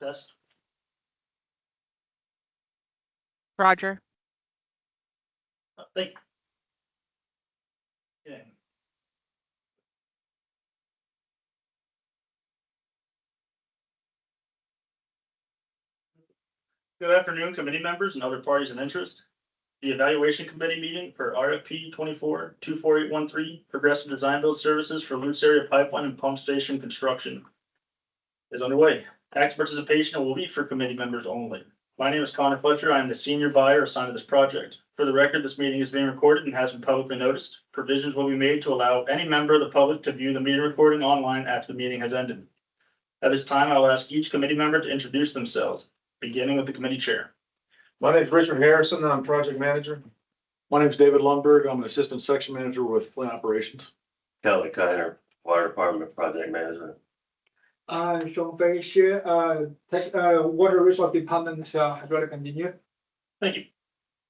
Test. Roger. Thank you. Okay. Good afternoon, committee members and other parties in interest. The evaluation committee meeting for RFP 24-24813 Progressive Design Build Services for Lutz area pipeline and pump station construction is underway. Active participation will be for committee members only. My name is Connor Fletcher. I am the senior buyer assigned to this project. For the record, this meeting is being recorded and has been publicly noticed. Provisions will be made to allow any member of the public to view the meeting recording online after the meeting has ended. At this time, I will ask each committee member to introduce themselves, beginning with the committee chair. My name is Richard Harrison. I'm project manager. My name is David Lundberg. I'm an assistant section manager with plant operations. Kelly Kiner, Water Department Project Management. Sean Fei here, Water Resource Department, hydraulic engineer. Thank you.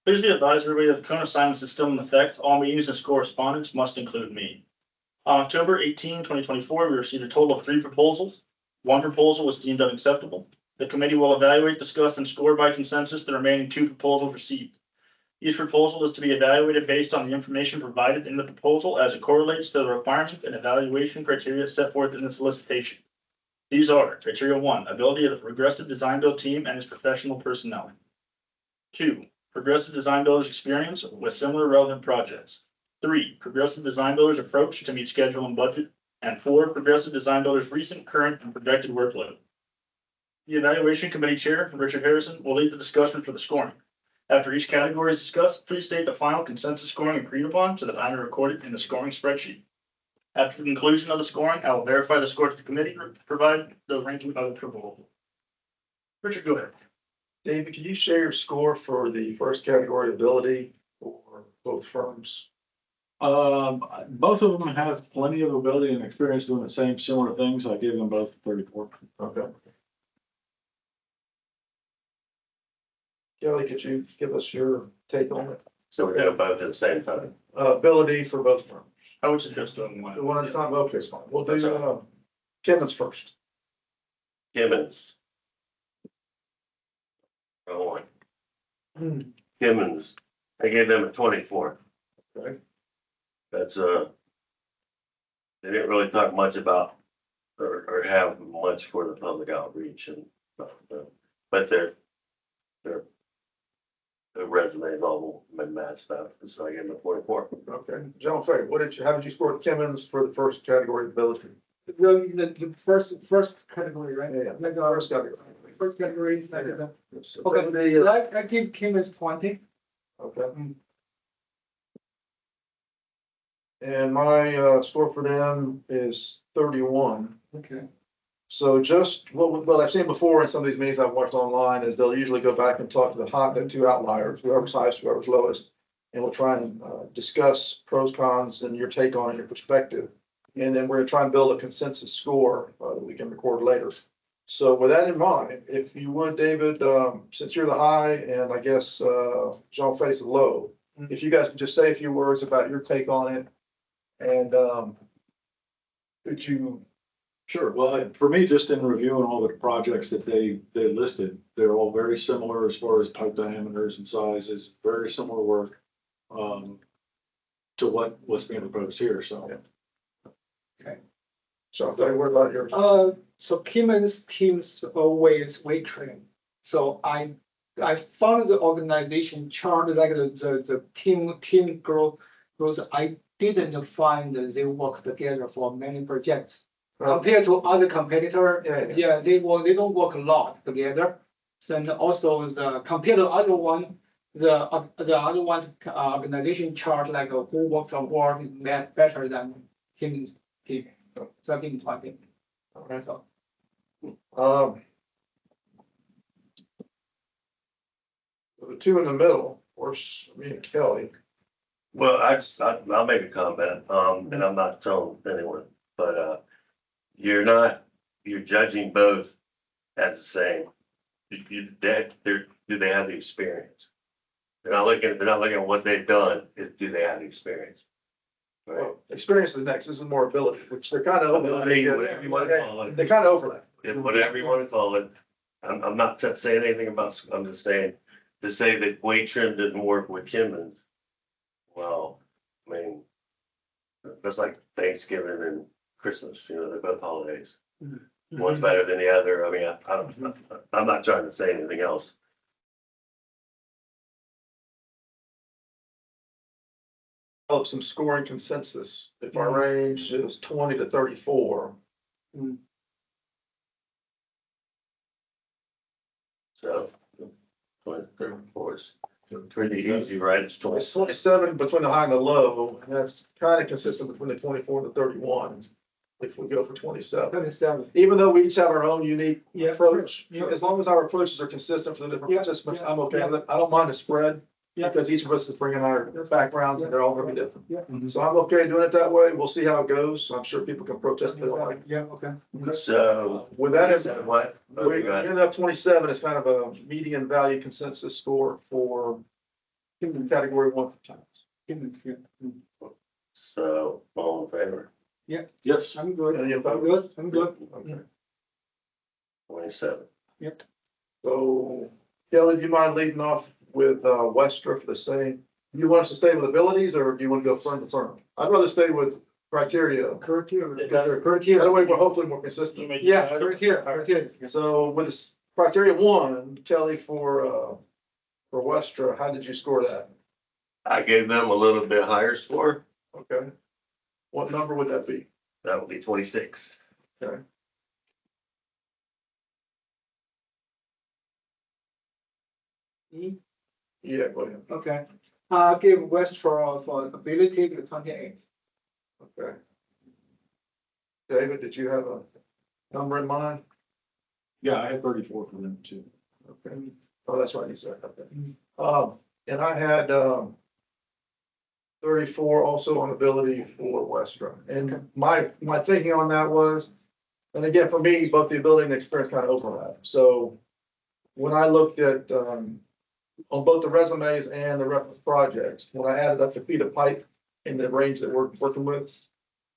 Please be advised, everybody, that the cone of silence is still in effect. All meetings and correspondence must include me. On October 18, 2024, we received a total of 3 proposals. 1 proposal was deemed unacceptable. The committee will evaluate, discuss, and score by consensus the remaining 2 proposals received. Each proposal is to be evaluated based on the information provided in the proposal as it correlates to the requirements and evaluation criteria set forth in the solicitation. These are criteria 1, ability of the Progressive Design Build team and its professional personnel. 2, Progressive Design Builders experience with similar relevant projects. 3, Progressive Design Builders approach to meet schedule and budget. And 4, Progressive Design Builders recent, current, and projected workload. The evaluation committee chair, Richard Harrison, will lead the discussion for the scoring. After each category is discussed, please state the final consensus scoring agreed upon so that I may record it in the scoring spreadsheet. After the conclusion of the scoring, I will verify the score to the committee and provide the ranking of the proposal. Richard, go ahead. David, can you share your score for the first category ability for both firms? Both of them have plenty of ability and experience doing the same similar things. I gave them both 34. Okay. Kelly, could you give us your take on it? So we're gonna both at the same time. Ability for both firms. I would suggest doing one. One at a time. Okay, it's fine. We'll do Kevin's first. Kimmons. Go on. Kimmons, I gave them a 24. Okay. That's they didn't really talk much about or have much for the public outreach and but their resume all matched up, so I gave them a 44. Okay. John Fay, how did you score Kevin's for the first category ability? The first category, right? Yeah. Like First category. first category, like Yeah. that. Okay, I give Kim as 20. Okay. And my score for them is 31. Okay. So just what I've seen before in some of these meetings I've watched online is they'll usually go back and talk to the 2 outliers, whoever's highest, whoever's lowest. And we'll try and discuss pros, cons, and your take on it, your perspective. And then we're gonna try and build a consensus score that we can record later. So with that in mind, if you would, David, since you're the high and I guess Jean Fay's the low, if you guys could just say a few words about your take on it. And could you? Sure. Well, for me, just in reviewing all the projects that they listed, they're all very similar as far as pipe diameters and sizes, very similar work to what's being proposed here. So, Okay. Jean Fay, what about yours? So Kim's team's always weight trained. So I found the organization chart, like the team growth. I didn't find that they work together for many projects. Compared to other competitor, Yeah. they don't work a lot together. So and also compared to other one, the other one's organization chart, like who works on work is better than Kim's team. So I give him 20. Okay. So The 2 in the middle, of course, me and Kelly. Well, I'll make a comment, and I'm not telling anyone, but you're judging both as the same. Do they have the experience? They're not looking at what they've done, do they have the experience? Right. Well, experience is next. This is more ability, which they're kind of Ability, whatever you want to call it. They kind of overlap. Whatever you want to call it, I'm not saying anything about, I'm just saying, to say that weight trim didn't work with Kimmons. Well, I mean, that's like Thanksgiving and Christmas, you know, they're both holidays. One's better than the other. I mean, I'm not trying to say anything else. Develop some scoring consensus. If our range is 20 to 34, So, 24 is pretty easy, right? It's it's 20. 27 between the high and the low, and that's kind of consistent between the 24 and the 31. If we go for 27, 27. even though we each have our own unique Yeah. approach, Yeah. as long as our approaches are consistent for the different Yeah. participants, Yeah. I'm okay with it. I don't mind the spread. Yeah. Because each of us is bringing our backgrounds and they're all gonna be different. Yeah. So I'm okay doing it that way. We'll see how it goes. I'm sure people can protest it. Yeah, okay. So, With that, is that what? we ended up 27 is kind of a median value consensus score for category 1. So, all in favor? Yes. I'm good. Any I'm opposed? good. I'm good. Okay. 27. So Kelly, do you mind leading off with Westra for the same? You want us to stay with abilities or do you want to go firm to firm? I'd rather stay with criteria. Criteria. That Criteria. way we're hopefully more consistent. Yeah, criteria. So with this criteria 1, Kelly, for Westra, how did you score that? I gave them a little bit higher score. Okay. What number would that be? That would be 26. Okay. Yeah, go ahead. Okay. Give Westra for ability to 28. Okay. David, did you have a number in mind? Yeah, I had 34 for them too. Okay. Oh, that's right, you said, okay. And I had, 34 also on ability for Westra. And my thinking on that was, and again, for me, both the ability and the experience kind of overlap. So when I looked at, on both the resumes and the reference projects, when I added up the feet of pipe in the range that we're working with,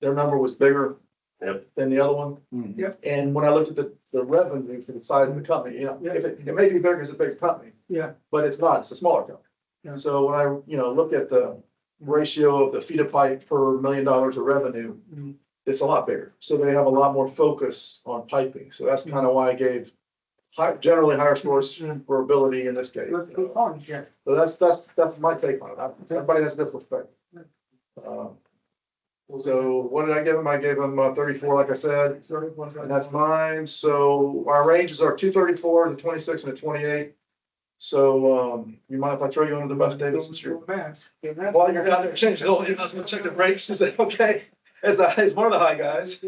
their number was bigger Yep. than the other one. Yep. And when I looked at the revenue for the size of the company, you know, if it may be bigger, it's a big company, Yeah. but it's not, it's a smaller company. Yeah. So when I, look at the ratio of the feet of pipe per $1 million of revenue, Mhm. it's a lot bigger. So they have a lot more focus on piping. So that's kind of why I gave generally higher scores for ability in this case. Good point, yeah. So that's my take on it. Everybody has a different perspective. So what did I give him? I gave him 34, like I said, and that's mine. So our ranges are 234, the 26, and the 28. So you mind if I throw you under the bus, David, since you're while you're down there changing, you're not gonna check the brakes, is that okay? As one of the high guys.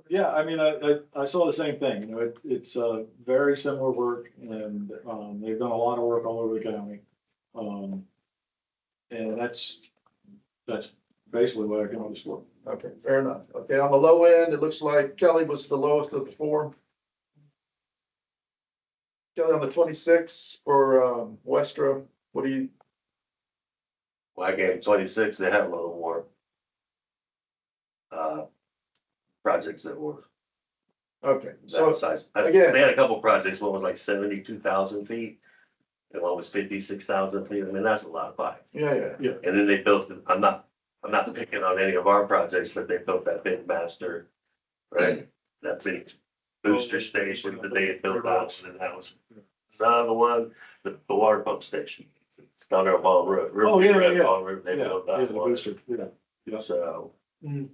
Yeah, I mean, I saw the same thing, you know, it's very similar work and, they've done a lot of work all over the county. And that's basically what I can underscore. Okay, fair enough. Okay, on the low end, it looks like Kelly was the lowest of the 4. Kelly on the 26 for Westra, what do you, Well, I gave 26, they had a little more. Projects that were okay, so, that size. again- They had a couple projects, one was like 72,000 feet. And one was 56,000 feet. I mean, that's a lot of pipe. yeah. And then they built, I'm not picking on any of our projects, but they built that big master, right? That big booster station that they had built out in the house. The one, the water pump station down there on Ball Road. Oh, yeah. Ball Road, they Yeah, built yeah, that the one. booster, yeah. So Mhm.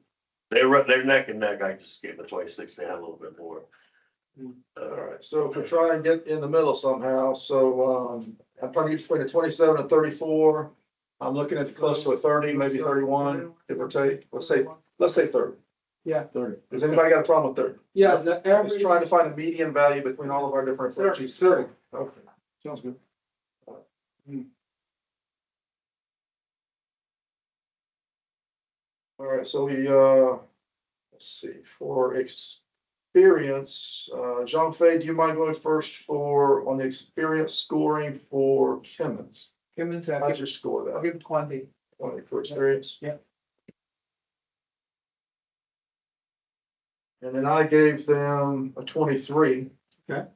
they're neck and neck. I just gave the 26, they had a little bit more. All right, so if we try and get in the middle somehow, so I'm trying to get between the 27 and 34. I'm looking at close to a 30, maybe 31, give or take. Let's say 30. Yeah. 30. Does anybody got a problem with 30? Yeah, the Just average. trying to find a median value between all of our different approaches. 30. Okay. Sounds good. All right, so we, let's see, for experience, Jean-Fay, do you mind going first on the experience scoring for Kimmons? Kimmons, How'd you score I'll that? give 20. 20 for experience? Yeah. And then I gave them a 23. Okay.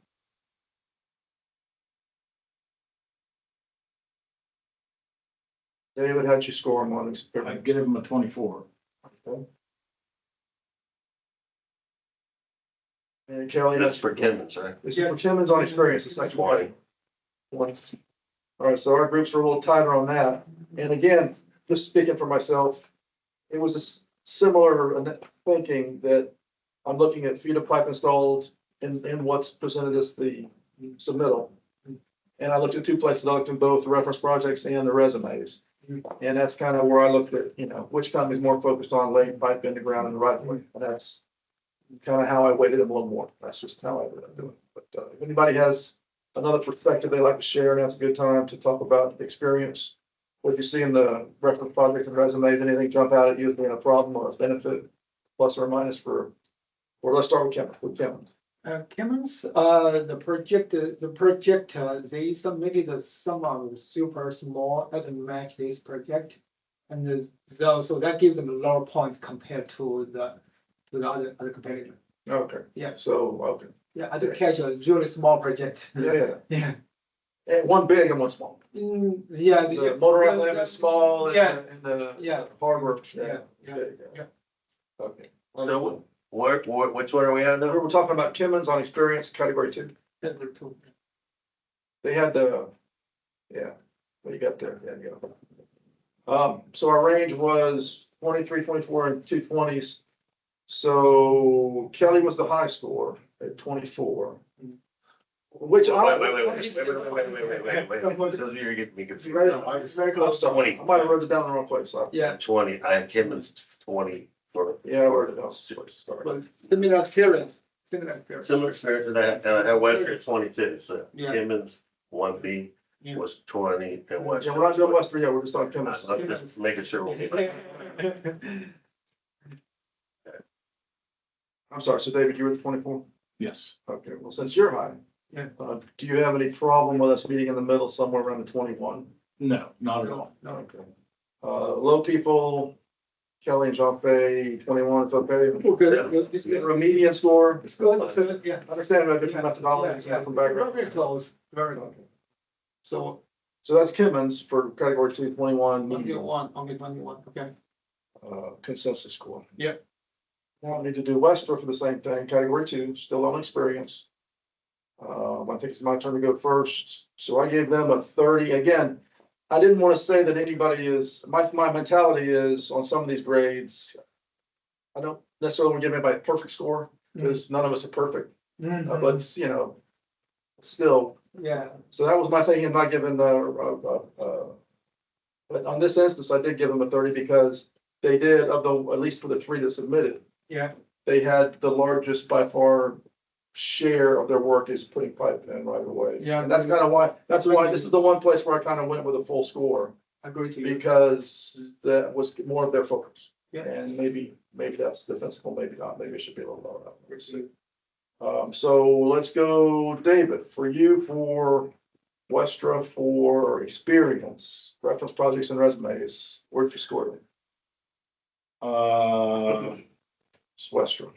David, how'd you score on one I experience? give him a 24. And Kelly, That's for Timmons, right? This is for Timmons on experience, the second one. All right, so our groups are a little tighter on that. And again, just speaking for myself, it was a similar thinking that I'm looking at feeder pipe installed in what's presented as the submittal. And I looked at two places, I looked at both the reference projects and the resumes. And that's kind of where I looked at, which company's more focused on laying pipe in the ground in the right way. And that's kind of how I weighted them a little more. That's just how I ended up doing it. But if anybody has another perspective they'd like to share, now's a good time to talk about the experience. What you see in the reference projects and resumes, anything jump out at you as being a problem or a benefit, plus or minus for, or let's start with Kevin. Cummins, the project, they submitted some of super small, doesn't match this project. And so that gives them a lot of points compared to the other competitor. Okay. Yeah. So, okay. Yeah, I did catch a really small project. Yeah. Yeah. And one big and one small. Yeah. The motor outlet is small and Yeah. the hardware. Yeah. Okay. So which one are we on now? We're talking about Timmons on experience category 2. They had what you got there? Yeah, you go. So our range was 23, 24, and 220s. So Kelly was the high score at 24. Which Wait. So you're getting me confused. It's very close. 20. I might have wrote it down in the wrong place. Yeah. 20, I have Timmons 20 for. Yeah, I wrote it down. Sorry. Well, similar experience. Similar experience to that, and I have Western 22, so Yeah. Timmons 1B Yeah. was 20 and Western. Yeah, we're not doing Western yet. We're just on Timmons. I'm just making sure. I'm sorry. So David, you were at 24? Yes. Okay, well, since you're high. Yeah. Do you have any problem with us meeting in the middle somewhere around the 21? No, not at all. No. Okay. Low people, Kelly and John Fay, 21, it's okay. Good. It's Is good. a median score? It's good. It's good. Yeah. I understand about different methodologies Yeah. from background. Very close. Very close. So So that's Kimmons for category 2, 21, median, 21. Okay. consensus score. Yeah. Now I need to do Wester for the same thing, category 2, still on experience. I think it's my turn to go first. So I gave them a 30. Again, I didn't want to say that anybody is, my mentality is on some of these grades. I don't necessarily want to give anybody a perfect score because none of us are perfect, but still. Yeah. So that was my thing in not giving but on this instance, I did give them a 30 because they did at least for the 3 that submitted, Yeah. they had the largest by far share of their work is putting pipe in right away. Yeah. And that's kind of why, this is the one place where I kind of went with a full score Agree to you. because that was more of their focus. Yeah. And maybe that's defensible, maybe not, maybe it should be a little lower. We'll see. So let's go, David, for you, for Westra, for experience, reference projects and resumes, where'd you score them? It's Westra.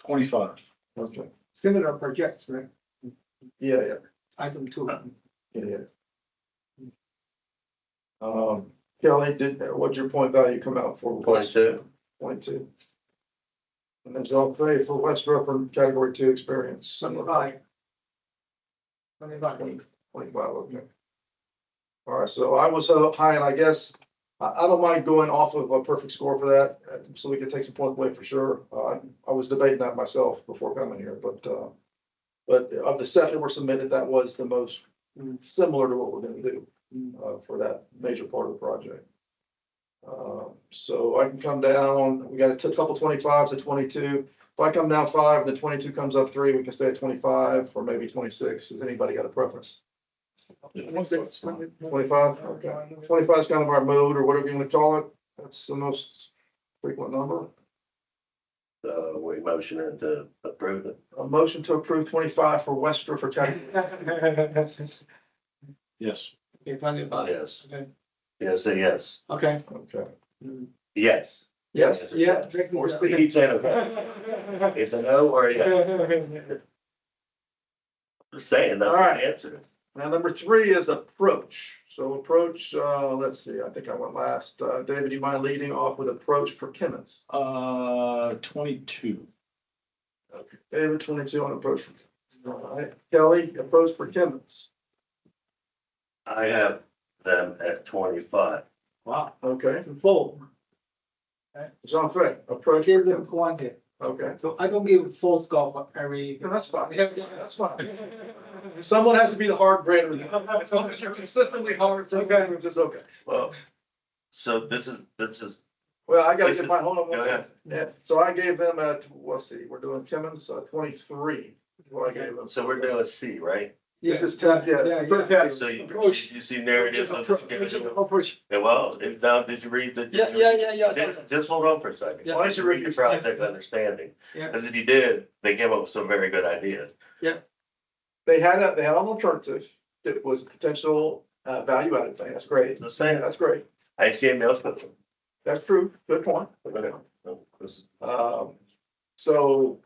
25. Okay. Similar projects, right? Yeah. Item 2. Yeah. Kelly, what'd your point value come out for? 22. 22. And then John Fay for Westra from category 2 experience. 25. 25, okay. All right, so I was high, and I guess I don't mind going off of a perfect score for that, so we can take some points away for sure. I was debating that myself before coming here, but of the set that were submitted, that was the most similar to what we're gonna do for that major part of the project. So I can come down, we got a couple 25s at 22. If I come down 5, the 22 comes up 3, we can stay at 25 or maybe 26. Has anybody got a preference? 25? Okay. 25 is kind of our mode or whatever you want to call it. That's the most frequent number. We motioning to approve it. A motion to approve 25 for Westra for category. Yes. Okay, 25. Yes. Okay. Yes, say yes. Okay. Okay. Yes. Yes. Yeah. He keeps saying okay. It's a no or a yes. Just saying, that's what the answer is. Now, number 3 is approach. So approach, let's see, I think I went last. David, you mind leading off with approach for Kimmons? 22. Okay, David, 22 on approach. All right, Kelly, approach for Kimmons. I have them at 25. Wow, Okay, it's full. Jean Fay, I approach for gave them Kimmons. 20, Okay, so I don't give full score for every. yeah, that's fine. That's fine. Someone has to be the hard grader. As long as you're consistently hard for Kimmons, it's okay. Well, so this is, Well, I gotta This get is- my, hold on. go ahead. Yeah, so I gave them at, let's see, we're doing Kimmons, 23. is what I gave them. so we're doing C, right? This is 10, yeah. third category. So you Approach. see narrative of discrimination. Approach. Yeah, well, now, did you read the? Yeah. Just hold on for a second. Yeah. Why don't you read your project understanding? Yeah. Because if you did, they came up with some very good ideas. They had an alternative that was a potential value added thing. That's great. The same, That's great. I see anything else with them. That's true. Good point. This- So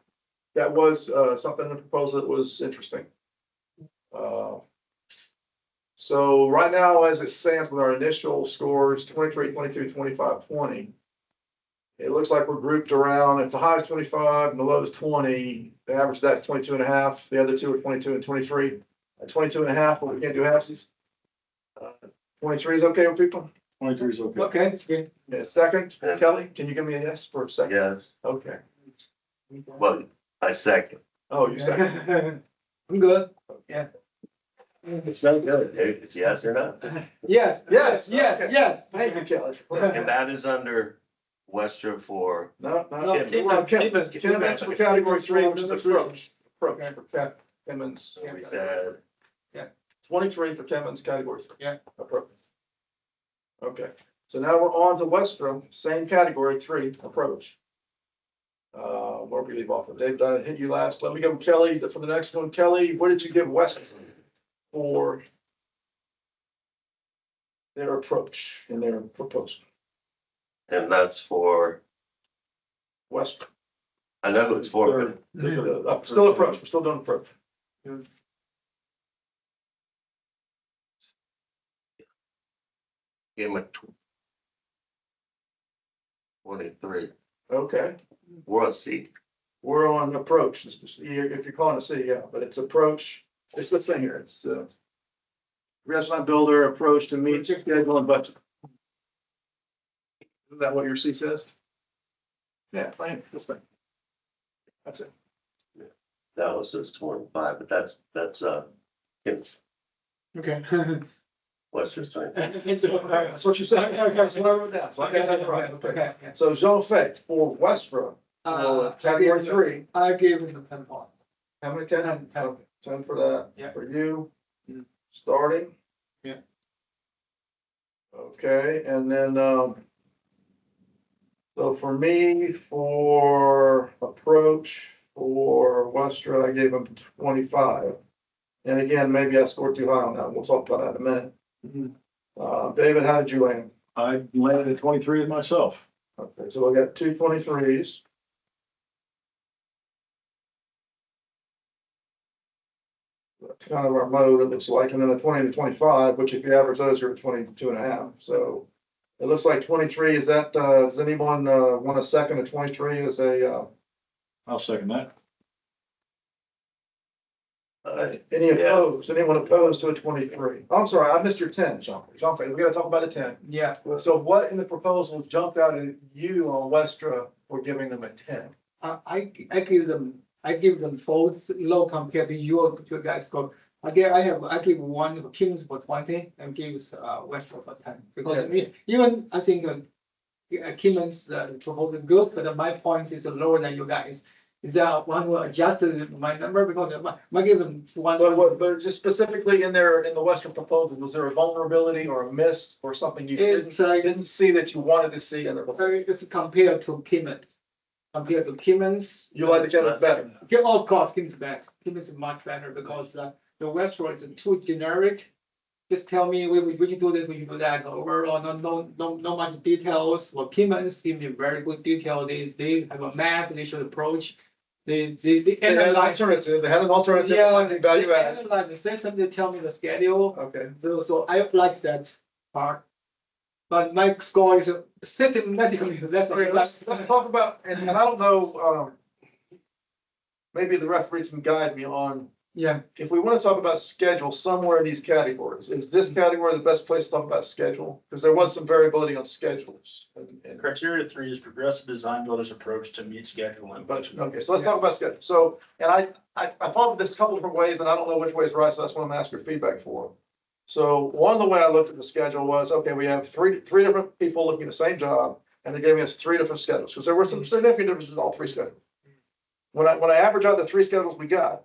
that was something in the proposal that was interesting. So right now, as it stands with our initial scores, 23, 22, 25, 20. It looks like we're grouped around, if the high is 25 and the low is 20, the average of that's 22 and a half. The other two are 22 and 23. At 22 and a half, but we can't do halfsies. 23 is okay with people? 23 is okay. Okay, it's good. Yeah, second, Kelly, can you give me a yes for a second? Yes, Okay. well, I second. Oh, you second. I'm good. It's not good, it's yes or no. Yes, Yes, yes, okay. yes. Thank you, Kelly. And that is under Westra for, No, No, Kimmons for category 3, which is approach. Approach for Kimmons. we said, 23 for Kimmons, category 3. Yeah. Approach. Okay, so now we're on to Westra, same category 3, approach. Where we leave off, Dave, I hit you last. Let me go Kelly for the next one. Kelly, what did you give Westra for their approach and their proposal? and that's for, Westra. I know who it's for, but Still approach, we're still doing approach. give him a 23. Okay, We're on C. we're on approach. If you're calling it C, yeah, but it's approach. It's this thing here. It's restaurant builder approach to meet schedule and budget. Isn't that what your C says? Yeah, fine, this thing. That's it. That was says 25, but that's Kim's, Okay. Wester's 20. That's what you said. That's what I wrote down. So I got that right. Okay. Okay. So Jean Fay for Westra, category 3, I gave him 10 points. how many? 10? 10. Okay, 10 for that. Yeah. For you. Mhm. Starting. Yeah. Okay, and then, so for me, for approach, for Westra, I gave them 25. And again, maybe I scored too high on that. We'll talk about that in a minute. David, how did you land? I landed at 23 with myself. Okay, so I got 2 23s. That's kind of our mode, it looks like, and then a 20 to 25, which if you average those, you're at 22 and a half. So it looks like 23, is that, does anyone, want a second at 23 as a, I'll second that. any opposed, anyone opposed to a 23? I'm sorry, I missed your 10, Jean. Jean, we gotta talk about the 10. Yeah. So what in the proposal jumped out at you on Westra for giving them a 10? I give them both low compared to your guys' score. I give one Kings for 20 and gives Westra for 10. Because I mean, even I think King's proposal is good, but my point is lower than you guys. Is that one will adjust my number because I give them one. But just specifically in the Western proposal, was there a vulnerability or a miss or something you It's didn't see that you wanted to see in the proposal? it's compared to Kimmons. Compared to Kimmons. You like the Kimmons better? Yeah, of course, Kimmons better. Kimmons is much better because the Westworld is too generic. Just tell me when you do this, when you do that. Overall, no much details. For Kimmons, give me very good detail. They have a map. They should approach. They They had an analyze. alternative, they had an alternative. Yeah, Value they add. analyze the system, they tell me the schedule, Okay. so I like that part. But my score is systematically less. Okay, let's talk about, and I don't know, maybe the referees can guide me on, Yeah, if we want to talk about schedule somewhere in these categories, is this category the best place to talk about schedule? Because there was some variability on schedules. And- Criteria 3 is progressive design builder's approach to meet schedule and budget. Okay, so let's talk about schedule. So, and I thought of this a couple different ways, and I don't know which way is right, so that's what I'm asking for feedback for. So one of the way I looked at the schedule was, okay, we have three different people looking at the same job, and they're giving us three different schedules, because there were some significant differences in all three schedules. When I average out the three schedules we got,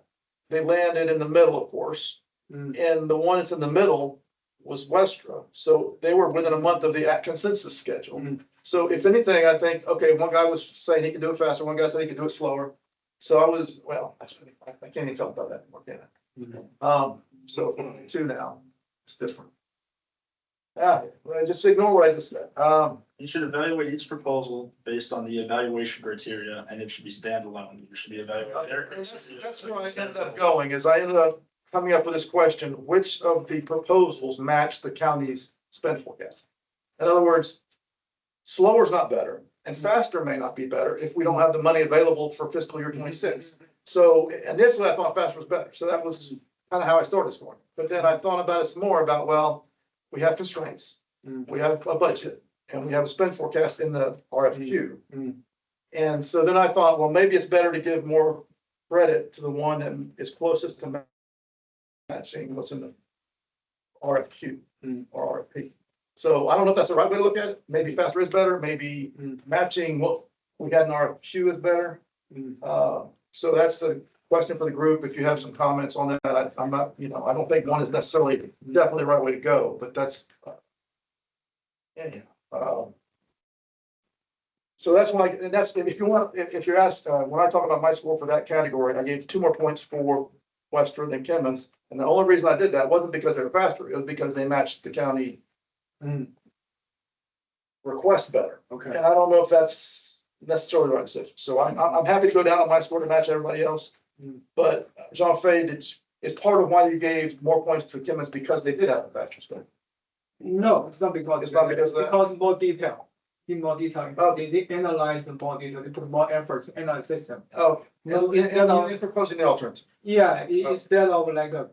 they landed in the middle, of course, and the one that's in the middle was Westra, so they were within a month of the consensus schedule. So if anything, I think, okay, one guy was saying he could do it faster, one guy said he could do it slower. So I was, well, I can't even talk about that anymore, can I? So two now, it's different. Yeah, well, just ignore what I just said. You should evaluate each proposal based on the evaluation criteria, and it should be standalone. You should be evaluated. That's where I ended up going, is I ended up coming up with this question, which of the proposals match the county's spend forecast? In other words, slower is not better, and faster may not be better if we don't have the money available for fiscal year 26. So initially I thought faster was better, so that was kind of how I started this morning. But then I thought about it some more about, well, we have constraints, we have a budget, and we have a spend forecast in the RFQ. And so then I thought, well, maybe it's better to give more credit to the one that is closest to matching what's in the RFQ or RFP. So I don't know if that's the right way to look at it. Maybe faster is better, maybe matching what we had in RFQ is better. So that's the question for the group. If you have some comments on that, I'm not, I don't think one is necessarily definitely the right way to go, but that's, so that's why, and that's, if you want, if you're asked, when I talk about my score for that category, I gave 2 more points for Western and Kimmons. And the only reason I did that wasn't because they were faster, it was because they matched the county request better. Okay. And I don't know if that's necessarily the right decision. So I'm happy to go down on my score to match everybody else. But Jean Fade, it's part of why you gave more points to Kimmons, because they did have a faster score. no, it's not because. It's not because of that? Because more detail, in more detail, Okay. they analyze the more detail, they put more effort to analyze system. Oh, No, and instead of, you're proposing the alternative. yeah, Oh. instead of like a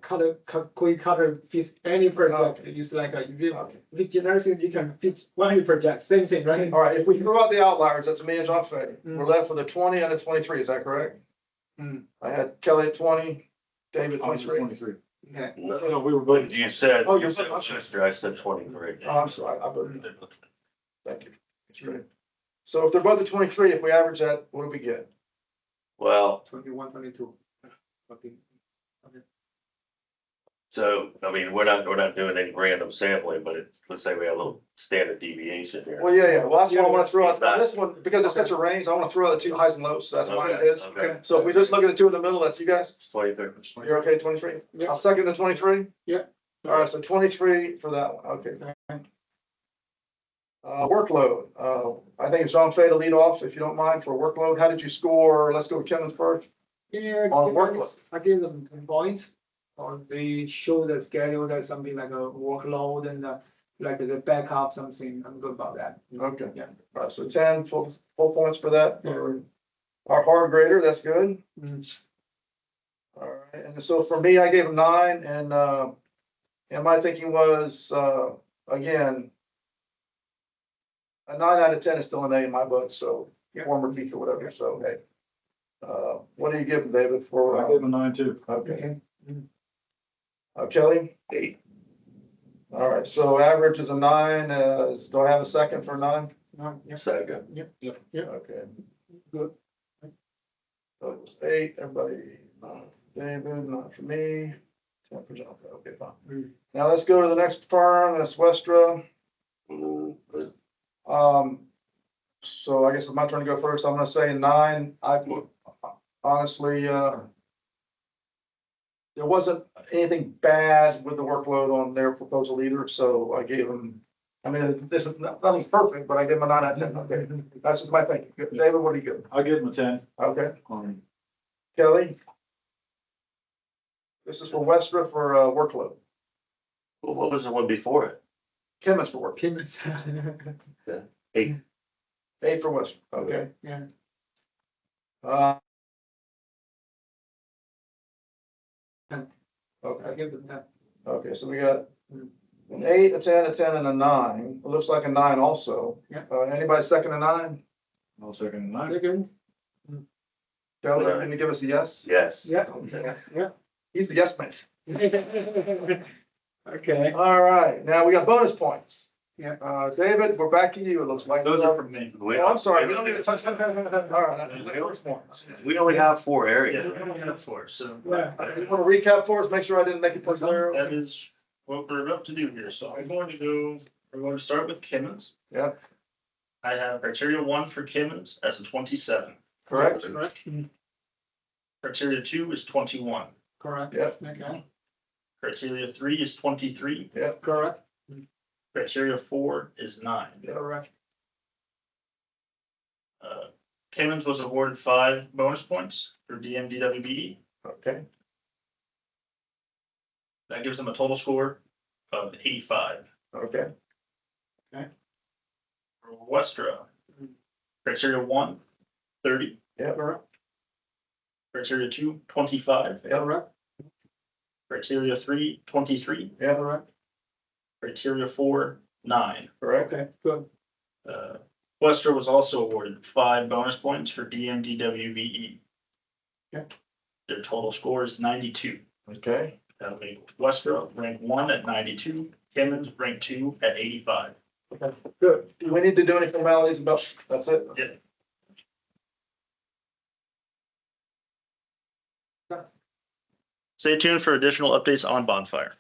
quick cutter fits any project, it's like a, Okay. with generic, you can fit 100 projects, same thing, right? All right, if we throw out the outliers, that's me and John Fay. Mm. We're left with a 20 and a 23, is that correct? Mm. I had Kelly at 20, David I was 23. 23. Yeah. No, we were both. You said, Oh, you you're- said Chester, I said 23. Oh, I'm sorry, I voted. Thank you. That's great. So if they're both at 23, if we average that, what do we get? Well, 21, 22. Okay. so, I mean, we're not doing any random sampling, but let's say we have a little standard deviation here. Well, yeah, well, that's what I want to throw out. It's not- This one, because it's such a range, I want to throw out the 2 highs and lows, so that's mine it is. Okay. So if we just look at the 2 in the middle, that's you guys? It's 23. You're okay, 23? Yeah. I'll second the 23? Yeah. All right, so 23 for that one, okay. Workload, I think it's Jean Fay to lead off, if you don't mind, for workload. How did you score? Let's go with Kevin's first. Yeah, On workload. I give them points, or they show the schedule, that's something like a workload and like the backup, something, I'm good about that. Okay. Yeah. All right, so 10 full points for that. For our hard grader, that's good. All right, and so for me, I gave him 9, and my thinking was, again, a 9 out of 10 is still an A in my book, so former teacher, whatever, so, hey. What do you give him, David, for? I gave him a 9 too. Okay. Kelly? 8. All right, so average is a 9, do I have a second for 9? Second. Okay. Good. So it was 8, everybody, David, not for me. 10 for John, okay, fine. Now let's go to the next firm, that's Westra. So I guess it's my turn to go first, I'm gonna say 9, I put, honestly, there wasn't anything bad with the workload on their proposal either, so I gave them, I mean, this is, nothing's perfect, but I gave them a 9 out of 10, okay, that's just my thinking. David, what do you give? I give him a 10. Okay, Kelly? This is for Westra for workload. Well, what was the one before it? Chemist for work. Kim is. 8. 8 for Westra, okay. Yeah. Uh, I okay, give them that. okay, so we got an 8, a 10, a 10, and a 9. It looks like a 9 also. Yeah. Anybody second a 9? I'll second that. Second. Kelly, Nine. can you give us a yes? Yes. Yeah. Okay. Yeah. He's the yes man. Okay. All right, now we got bonus points. Yeah. David, we're back to you, it looks like. Those are from me. Oh, I'm sorry, we don't need to touch that. All right, that's bonus points. We only have 4 Yeah, areas. we only have 4, so. Yeah. You want to recap for us, make sure I didn't make it clear? That is what we're about to do here, so we're going to start with Kimmons. Yeah. I have criteria 1 for Kimmons as a 27. Correct? Correct. Criteria 2 is 21. Correct. Yeah. Okay. Criteria 3 is 23. Correct. Criteria 4 is 9. Correct. Kimmons was awarded 5 bonus points for DMDWBE. Okay, That gives them a total score of 85. okay, For Westra, criteria 1, 30. Correct. Criteria 2, 25. Correct. Criteria 3, 23. yeah, Correct. Criteria 4, 9. correct, Okay, good. Westra was also awarded 5 bonus points for DMDWBE. Okay. Their total score is 92. okay. That'll make Westra rank 1 at 92, Kimmons rank 2 at 85. Okay, good. Do we need to do any formalities about, that's it? Stay tuned for additional updates on Bonfire.